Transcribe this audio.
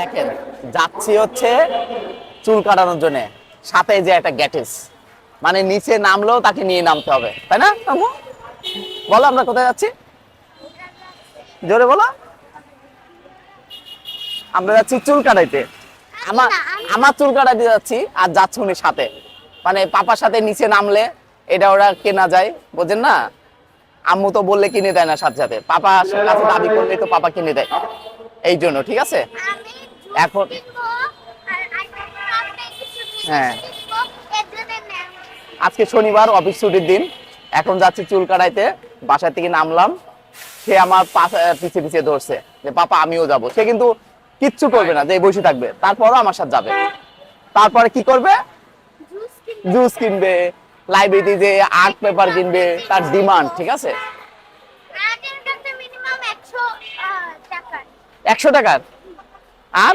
দেখেন যাচ্ছি হচ্ছে চুল কাটানোর জন্য, সাথে যে একটা গ্যাটিস, মানে নিচে নামলেও তাকে নিয়ে নামতে হবে, তাই না আম্মু? বলো আমরা কোথায় যাচ্ছি, জোরে বলো। আমরা যাচ্ছি চুল কাটাইতে। আমার আমার চুল কাটাইতে যাচ্ছি, আর যাচ্ছে উনি সাথে, মানে পাপার সাথে নিচে নামলে এটা ওরা কেনা যায়, বোঝেন না? আম্মু তো বললে কিনে দেয় না, সাথে সাথে পাপা কাছে দাবি করলে তো পাপা কিনে দেয়, এই জন্য। ঠিক আছে এখন, হ্যাঁ আজকে শনিবার, অফিস ছুটির দিন, এখন যাচ্ছি চুল কাটাইতে। বাসা থেকে নামলাম, সে আমার পিছে পিছে ধরছে যে পাপা আমিও যাব। সে কিন্তু কিচ্ছু করবে না, যে বসে থাকবে, তারপরও আমার সাথে যাবে। তারপরে কি করবে? জুস কিনবে, লাইব্রেরিতে যে আর্ট পেপার কিনবে, তার ডিমান্ড। ঠিক আছে, 100 টাকার। আর